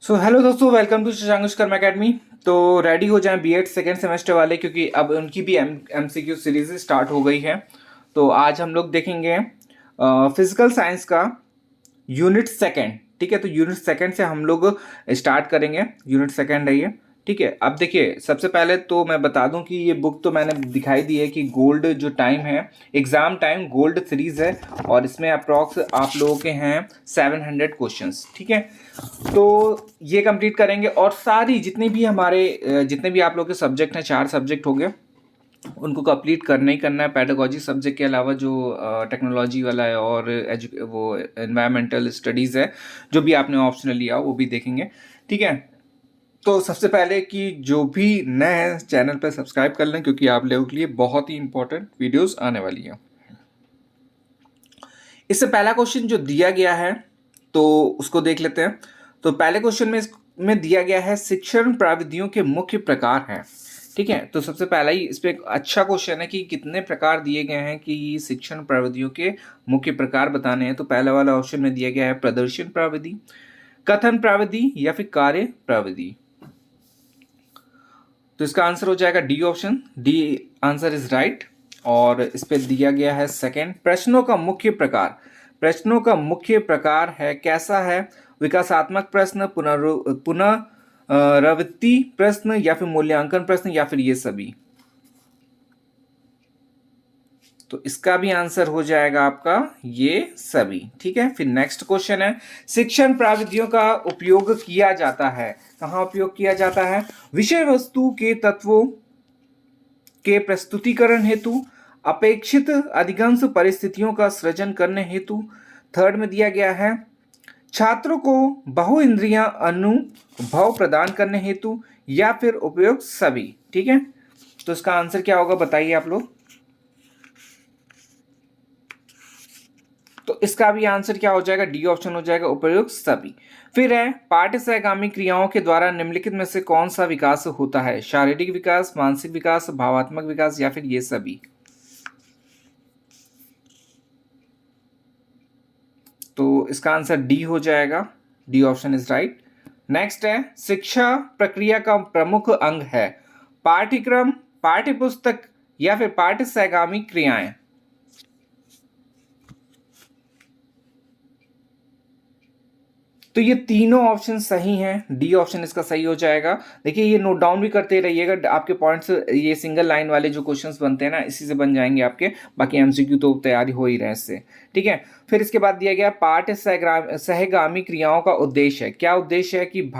So hello दोस्तों, welcome to Shashank कर्म academy. तो रेडी हो जाएं बीएड सेकेंड सेमेस्टर वाले, क्योंकि अब उनकी भी एमसीक्यू सीरीज स्टार्ट हो गई है। तो आज हम लोग देखेंगे फिजिकल साइंस का यूनिट सेकेंड। ठीक है, तो यूनिट सेकेंड से हम लोग स्टार्ट करेंगे। यूनिट सेकेंड है ये। ठीक है, अब देखिए, सबसे पहले तो मैं बता दूं कि ये बुक तो मैंने दिखाई दी है कि गोल्ड जो टाइम है, एग्जाम टाइम गोल्ड सीरीज है, और इसमें अप्रॉक्स आप लोगों के हैं 700 क्वेश्चंस। ठीक है, तो ये कंप्लीट करेंगे, और सारी जितने भी हमारे जितने भी आप लोग के सब्जेक्ट हैं, 4 सब्जेक्ट हो गए, उनको कंप्लीट करना ही करना है। पेडागोजी सब्जेक्ट के अलावा जो टेक्नोलॉजी वाला है और वो एनवायरमेंटल स्टडीज़ है, जो भी आपने ऑप्शनल लिया वो भी देखेंगे। ठीक है, तो सबसे पहले कि जो भी नए हैं चैनल पर सब्सक्राइब कर लें, क्योंकि आप लोगों के लिए बहुत ही इंपॉर्टेंट वीडियोस आने वाली हैं। इससे पहला क्वेश्चन जो दिया गया है तो उसको देख लेते हैं। तो पहले क्वेश्चन में दिया गया है शिक्षण प्रविधियों के मुख्य प्रकार हैं। ठीक है, तो सबसे पहला ही इस पे एक अच्छा क्वेश्चन है कि कितने प्रकार दिए गए हैं, कि शिक्षण प्रविधियों के मुख्य प्रकार बताने हैं। तो पहला वाला ऑप्शन में दिया गया है प्रदर्शन प्रविधि, कथन प्रविधि या फिर कार्य प्रविधि। तो इसका आंसर हो जाएगा D option, D answer is right. और इस पे दिया गया है सेकंड, प्रश्नों का मुख्य प्रकार। प्रश्नों का मुख्य प्रकार है कैसा है? विकासात्मक प्रश्न, पुनरावृत्ति प्रश्न या फिर मूल्यांकन प्रश्न या फिर ये सभी। तो इसका भी आंसर हो जाएगा आपका ये सभी। ठीक है, फिर नेक्स्ट क्वेश्चन है शिक्षण प्रविधियों का उपयोग किया जाता है। कहाँ उपयोग किया जाता है? विषय वस्तु के तत्वों के प्रस्तुतिकरण हेतु, अपेक्षित अधिकांश परिस्थितियों का सृजन करने हेतु। थर्ड में दिया गया है छात्रों को बहु इंद्रिया अनुभव प्रदान करने हेतु, या फिर उपयोग सभी। ठीक है, तो इसका आंसर क्या होगा बताइए आप लोग। तो इसका भी आंसर क्या हो जाएगा? डी ऑप्शन हो जाएगा, उपयोग सभी। फिर है पाठ्य सहगामी क्रियाओं के द्वारा निम्नलिखित में से कौन सा विकास होता है? शारीरिक विकास, मानसिक विकास, भावात्मक विकास या फिर ये सभी। तो इसका आंसर डी हो जाएगा, D option is right. Next है शिक्षा प्रक्रिया का प्रमुख अंग है पाठ्यक्रम, पाठ्यपुस्तक या फिर पाठ्य सहगामी क्रियाएं। तो ये तीनों ऑप्शन सही हैं, डी ऑप्शन इसका सही हो जाएगा। देखिए, ये नोट डाउन भी करते रहिएगा, आपके पॉइंट्स ये सिंगल लाइन वाले जो क्वेश्चंस बनते हैं ना, इसी से बन जाएंगे आपके। बाकी एमसीक्यू तो तैयारी हो ही रहे इससे। ठीक है, फिर इसके बाद दिया गया पाठ्य सहगामी क्रियाओं का उद्देश्य है। क्या उद्देश्य है? कि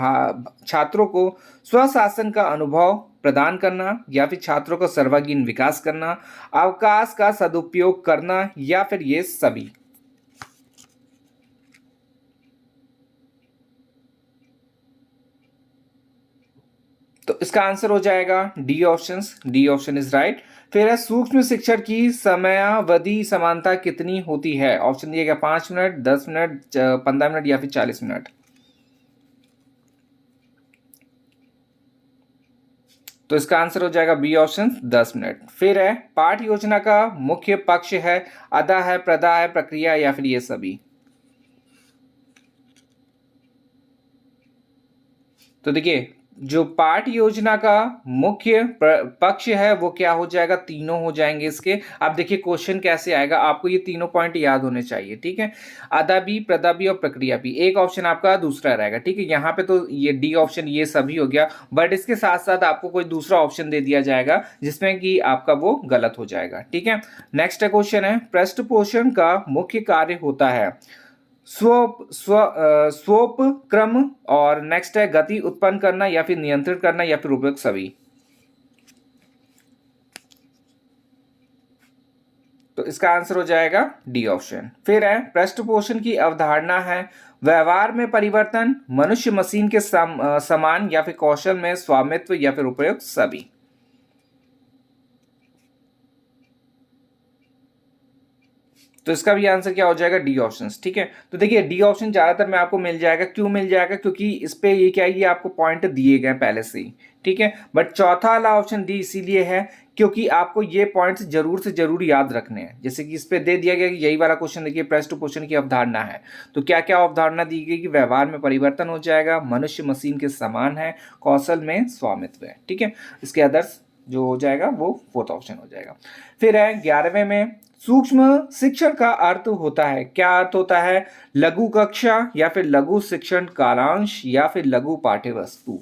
छात्रों को स्वशासन का अनुभव प्रदान करना, या फिर छात्रों का सर्वांगीण विकास करना, अवकाश का सदुपयोग करना, या फिर ये सभी। तो इसका आंसर हो जाएगा D option, D option is right. फिर है सूक्ष्म शिक्षण की समयावधि समानता कितनी होती है? ऑप्शन दिया गया 5 मिनट, 10 मिनट, 15 मिनट या फिर 40 मिनट। तो इसका आंसर हो जाएगा बी ऑप्शन, 10 मिनट। फिर है पाठ योजना का मुख्य पक्ष है अदा है, प्रदा है, प्रक्रिया या फिर ये सभी। तो देखिए, जो पाठ योजना का मुख्य पक्ष है वो क्या हो जाएगा? तीनों हो जाएंगे इसके। अब देखिए क्वेश्चन कैसे आएगा, आपको ये तीनों पॉइंट याद होने चाहिए। ठीक है, अदा भी, प्रदा भी और प्रक्रिया भी। एक ऑप्शन आपका दूसरा रहेगा। ठीक है, यहाँ पे तो ये डी ऑप्शन ये सभी हो गया, बट इसके साथ साथ आपको कोई दूसरा ऑप्शन दे दिया जाएगा जिसमें कि आपका वो गलत हो जाएगा। ठीक है, नेक्स्ट क्वेश्चन है पृष्ठ पोषण का मुख्य कार्य होता है स्वोप क्रम, और नेक्स्ट है गति उत्पन्न करना या फिर नियंत्रित करना या फिर उपयोग सभी। तो इसका आंसर हो जाएगा डी ऑप्शन। फिर है पृष्ठ पोषण की अवधारणा है व्यवहार में परिवर्तन, मनुष्य मशीन के समान या फिर कौशल में स्वामित्व या फिर उपयोग सभी। तो इसका भी आंसर क्या हो जाएगा? D option. ठीक है, तो देखिए डी ऑप्शन ज्यादातर में आपको मिल जाएगा। क्यों मिल जाएगा? क्योंकि इस पे ये क्या है, ये आपको पॉइंट दिए गए पहले से ही। ठीक है, बट चौथा वाला ऑप्शन डी इसीलिए है क्योंकि आपको ये पॉइंट्स जरूर से जरूर याद रखने हैं। जैसे कि इस पे दे दिया गया कि यही वाला क्वेश्चन देखिए, पृष्ठ पोषण की अवधारणा है, तो क्या क्या अवधारणा दी गई कि व्यवहार में परिवर्तन हो जाएगा, मनुष्य मशीन के समान है, कौशल में स्वामित्व है। ठीक है, इसके आदर्श जो हो जाएगा वो फोर्थ ऑप्शन हो जाएगा। फिर है 11वें में, सूक्ष्म शिक्षण का अर्थ होता है, क्या अर्थ होता है? लघु कक्षा या फिर लघु शिक्षण कालांश या फिर लघु पाठ्य वस्तु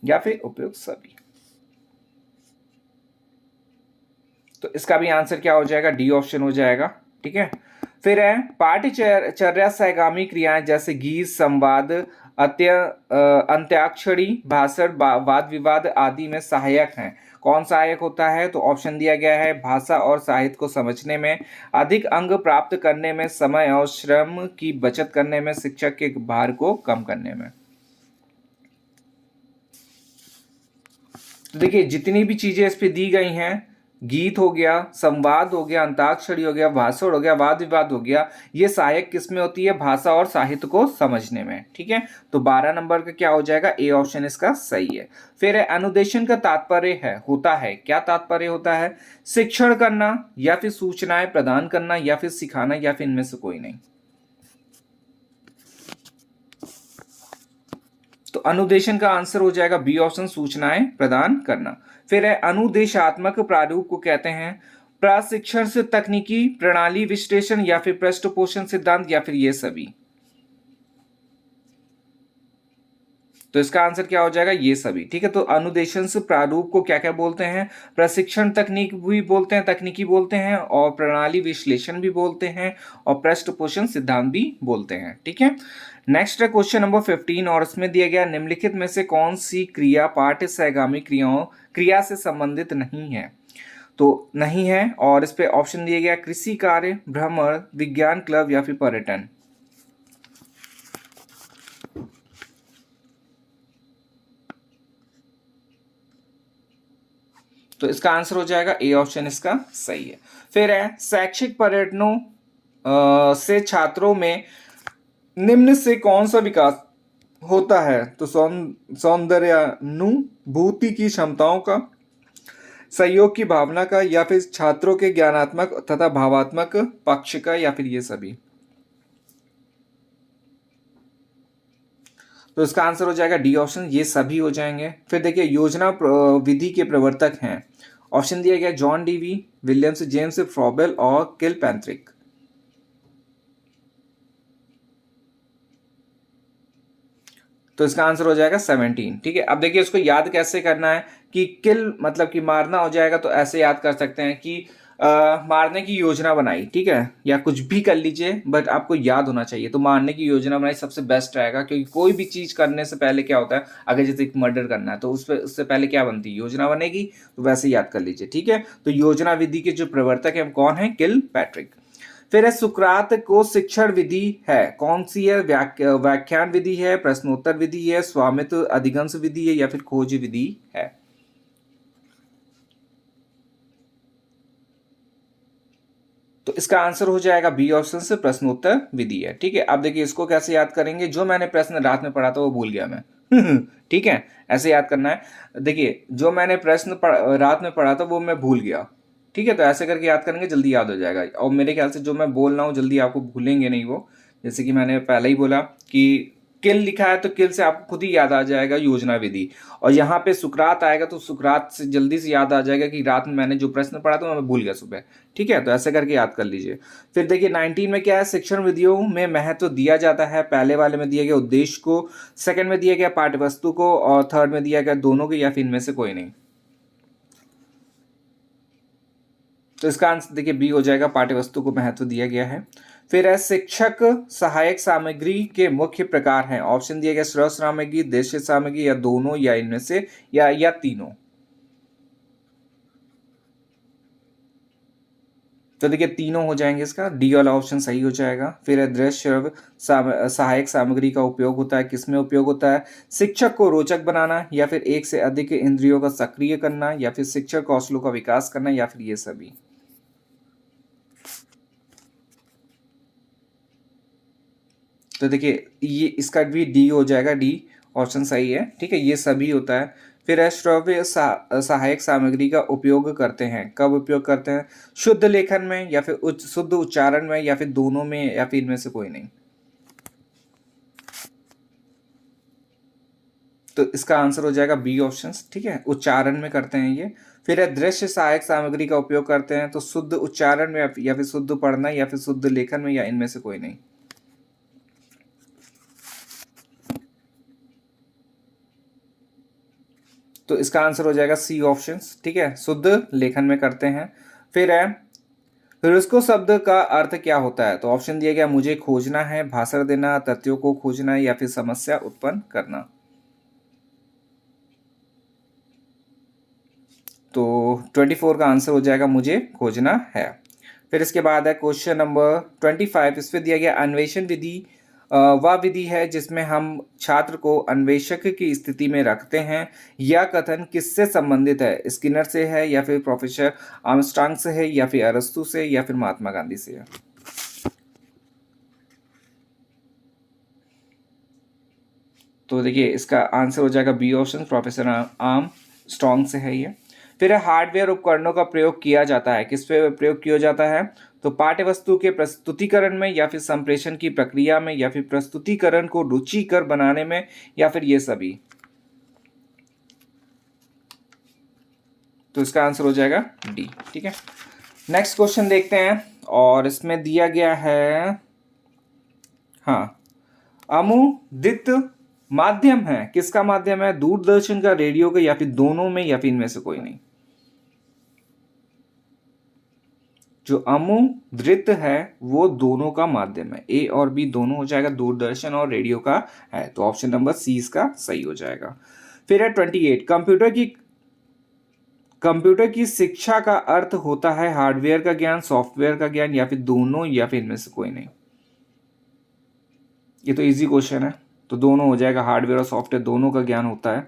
या फिर उपयुक्त सभी। तो इसका भी आंसर क्या हो जाएगा? डी ऑप्शन हो जाएगा। ठीक है, फिर है पाठ्यचर्या सहगामी क्रियाएं जैसे गीत, संवाद, अंत्याक्षरी, भाषण, वाद विवाद आदि में सहायक हैं। कौन सहायक होता है? तो ऑप्शन दिया गया है भाषा और साहित्य को समझने में, अधिक अंक प्राप्त करने में, समय और श्रम की बचत करने में, शिक्षक के भार को कम करने में। तो देखिए जितनी भी चीजें इस पे दी गई हैं, गीत हो गया, संवाद हो गया, अंताक्षरी हो गया, भाषण हो गया, वाद विवाद हो गया, ये सहायक किस में होती है? भाषा और साहित्य को समझने में। ठीक है, तो 12 नंबर का क्या हो जाएगा? ए ऑप्शन इसका सही है। फिर है अनुदेशन का तात्पर्य है होता है, क्या तात्पर्य होता है? शिक्षण करना या फिर सूचनाएं प्रदान करना या फिर सिखाना या फिर इनमें से कोई नहीं। तो अनुदेशन का आंसर हो जाएगा बी ऑप्शन, सूचनाएं प्रदान करना। फिर है अनुदेशात्मक प्रारूप को कहते हैं प्रशिक्षण से तकनीकी प्रणाली विश्लेषण या फिर पृष्ठपोषण सिद्धांत या फिर ये सभी। तो इसका आंसर क्या हो जाएगा? ये सभी। ठीक है, तो अनुदेशन से प्रारूप को क्या क्या बोलते हैं? प्रशिक्षण तकनीक भी बोलते हैं, तकनीकी बोलते हैं, और प्रणाली विश्लेषण भी बोलते हैं, और पृष्ठपोषण सिद्धांत भी बोलते हैं। ठीक है, नेक्स्ट है क्वेश्चन नंबर 15 और इसमें दिया गया निम्नलिखित में से कौन सी क्रिया पाठ्य सहगामी क्रिया से संबंधित नहीं है? तो नहीं है, और इस पे ऑप्शन दिया गया कृषि कार्य, भ्रमण, विज्ञान क्लब या फिर पर्यटन। तो इसका आंसर हो जाएगा ए ऑप्शन इसका सही है। फिर है शैक्षिक पर्यटनों से छात्रों में निम्न से कौन सा विकास होता है? तो सौंदर्यानुभूति की क्षमताओं का, सहयोग की भावना का, या फिर छात्रों के ज्ञानात्मक तथा भावात्मक पक्ष का, या फिर ये सभी। तो इसका आंसर हो जाएगा डी ऑप्शन, ये सभी हो जाएंगे। फिर देखिए योजना विधि के प्रवर्तक हैं, ऑप्शन दिया गया John Dewey, Williams James Froebel और किलपैट्रिक। तो इसका आंसर हो जाएगा 17। ठीक है, अब देखिए इसको याद कैसे करना है कि किल मतलब कि मारना हो जाएगा, तो ऐसे याद कर सकते हैं कि मारने की योजना बनाई, ठीक है, या कुछ भी कर लीजिए बट आपको याद होना चाहिए। तो मारने की योजना बनाई सबसे बेस्ट रहेगा, क्योंकि कोई भी चीज करने से पहले क्या होता है, अगर जैसे एक मर्डर करना है तो उससे पहले क्या बनती है? योजना बनेगी। तो वैसे याद कर लीजिए। ठीक है, तो योजना विधि के जो प्रवर्तक है कौन है? किलपैट्रिक। फिर है सुकरात को शिक्षण विधि है, कौन सी है? व्याख्यान विधि है, प्रश्नोत्तर विधि है, स्वामित्व अधिगंश विधि है, या फिर खोज विधि है। तो इसका आंसर हो जाएगा बी ऑप्शन से प्रश्नोत्तर विधि है। ठीक है, अब देखिए इसको कैसे याद करेंगे, जो मैंने प्रश्न रात में पढ़ा था वो भूल गया मैं ठीक है, ऐसे याद करना है। देखिए जो मैंने प्रश्न रात में पढ़ा था वो मैं भूल गया। ठीक है, तो ऐसे करके याद करेंगे, जल्दी याद हो जाएगा। और मेरे ख्याल से जो मैं बोल रहा हूँ जल्दी आपको भूलेंगे नहीं वो। जैसे कि मैंने पहले ही बोला कि किल लिखा है, तो किल से आपको खुद ही याद आ जाएगा योजना विधि। और यहाँ पे सुकरात आएगा तो सुकरात से जल्दी से याद आ जाएगा कि रात में मैंने जो प्रश्न पढ़ा था मैं भूल गया सुबह। ठीक है, तो ऐसे करके याद कर लीजिए। फिर देखिए 19 में क्या है? शिक्षण विधियों में महत्व दिया जाता है। पहले वाले में दिया गया उद्देश्य को, सेकंड में दिया गया पाठ्यवस्तु को, और थर्ड में दिया गया दोनों को, या फिर इनमें से कोई नहीं। तो इसका आंसर देखिए बी हो जाएगा, पाठ्यवस्तु को महत्व दिया गया है। फिर है शिक्षक सहायक सामग्री के मुख्य प्रकार हैं, ऑप्शन दिया गया स्रोत सामग्री, दृश्य सामग्री, या दोनों, या इनमें से या तीनों। तो देखिए तीनों हो जाएंगे, इसका डी वाला ऑप्शन सही हो जाएगा। फिर है दृश्य सहायक सामग्री का उपयोग होता है, किसमें उपयोग होता है? शिक्षक को रोचक बनाना, या फिर एक से अधिक इंद्रियों का सक्रिय करना, या फिर शिक्षक कौशलों का विकास करना, या फिर ये सभी। तो देखिए ये इसका भी डी हो जाएगा, डी ऑप्शन सही है, ठीक है, ये सभी होता है। फिर है श्रव्य सहायक सामग्री का उपयोग करते हैं, कब उपयोग करते हैं? शुद्ध लेखन में, या फिर शुद्ध उच्चारण में, या फिर दोनों में, या फिर इनमें से कोई नहीं। तो इसका आंसर हो जाएगा बी ऑप्शन, ठीक है, उच्चारण में करते हैं ये। फिर है दृश्य सहायक सामग्री का उपयोग करते हैं, तो शुद्ध उच्चारण में, या फिर शुद्ध पढ़ना, या फिर शुद्ध लेखन में, या इनमें से कोई नहीं। तो इसका आंसर हो जाएगा सी ऑप्शन, ठीक है, शुद्ध लेखन में करते हैं। फिर उसको शब्द का अर्थ क्या होता है? तो ऑप्शन दिया गया, मुझे खोजना है, भाषण देना, तथ्यों को खोजना, या फिर समस्या उत्पन्न करना। तो 24 का आंसर हो जाएगा मुझे खोजना है। फिर इसके बाद है क्वेश्चन नंबर 25। इस पर दिया गया अन्वेषण विधि वह विधि है जिसमें हम छात्र को अन्वेषक की स्थिति में रखते हैं। यह कथन किससे संबंधित है? स्किनर से है, या फिर प्रोफेसर आर्मस्ट्रांग से है, या फिर अरस्तु से, या फिर महात्मा गांधी से है? तो देखिए इसका आंसर हो जाएगा बी ऑप्शन, प्रोफेसर आर्मस्ट्रांग से है ये। फिर हार्डवेयर उपकरणों का प्रयोग किया जाता है, किस पे प्रयोग किया जाता है? तो पाठ्य वस्तु के प्रस्तुतिकरण में, या फिर संप्रेषण की प्रक्रिया में, या फिर प्रस्तुतिकरण को रुचिकर बनाने में, या फिर ये सभी। तो इसका आंसर हो जाएगा डी, ठीक है। नेक्स्ट क्वेश्चन देखते हैं, और इसमें दिया गया है, हाँ, अमुदित माध्यम है, किसका माध्यम है? दूरदर्शन का, रेडियो का, या फिर दोनों में, या फिर इनमें से कोई नहीं। जो अमुद्रित है वो दोनों का माध्यम है, ए और बी दोनों हो जाएगा, दूरदर्शन और रेडियो का है। तो ऑप्शन नंबर सी इसका सही हो जाएगा। फिर है 28, कंप्यूटर की शिक्षा का अर्थ होता है हार्डवेयर का ज्ञान, सॉफ्टवेयर का ज्ञान, या फिर दोनों, या फिर इनमें से कोई नहीं। ये तो इजी क्वेश्चन है, तो दोनों हो जाएगा, हार्डवेयर और सॉफ्टवेयर दोनों का ज्ञान होता है।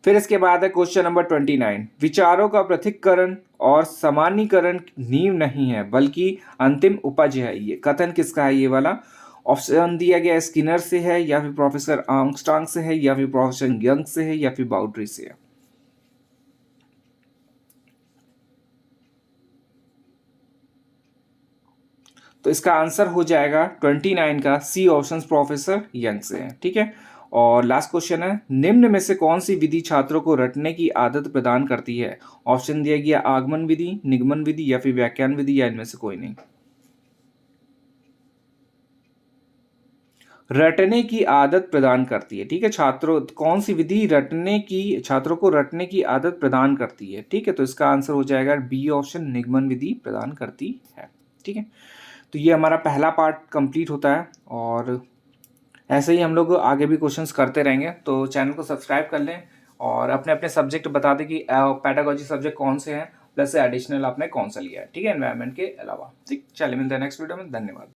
फिर इसके बाद है क्वेश्चन नंबर 29, विचारों का पृथक्करण और सामान्यीकरण नींव नहीं है बल्कि अंतिम उपज है। ये कथन किसका है ये वाला? ऑप्शन दिया गया स्किनर से है, या फिर प्रोफेसर आर्मस्ट्रांग से है, या फिर प्रोफेसर यंग से है, या फिर बाउड्री से है। तो इसका आंसर हो जाएगा 29 का सी ऑप्शन, प्रोफेसर यंग से है, ठीक है। और लास्ट क्वेश्चन है, निम्न में से कौन सी विधि छात्रों को रटने की आदत प्रदान करती है? ऑप्शन दिया गया आगमन विधि, निगमन विधि, या फिर व्याख्यान विधि, या इनमें से कोई नहीं। रटने की आदत प्रदान करती है, ठीक है, छात्रों, कौन सी विधि रटने की, छात्रों को रटने की आदत प्रदान करती है, ठीक है। तो इसका आंसर हो जाएगा बी ऑप्शन, निगमन विधि प्रदान करती है, ठीक है। तो ये हमारा पहला पार्ट कंप्लीट होता है, और ऐसे ही हम लोग आगे भी क्वेश्चंस करते रहेंगे। तो चैनल को सब्सक्राइब कर लें, और अपने अपने सब्जेक्ट बता दें कि पैडागोजी सब्जेक्ट कौन से हैं, प्लस एडिशनल आपने कौन सा लिया है, ठीक है, एनवायरनमेंट के अलावा। ठीक, चलिए मिलते हैं नेक्स्ट वीडियो में, धन्यवाद।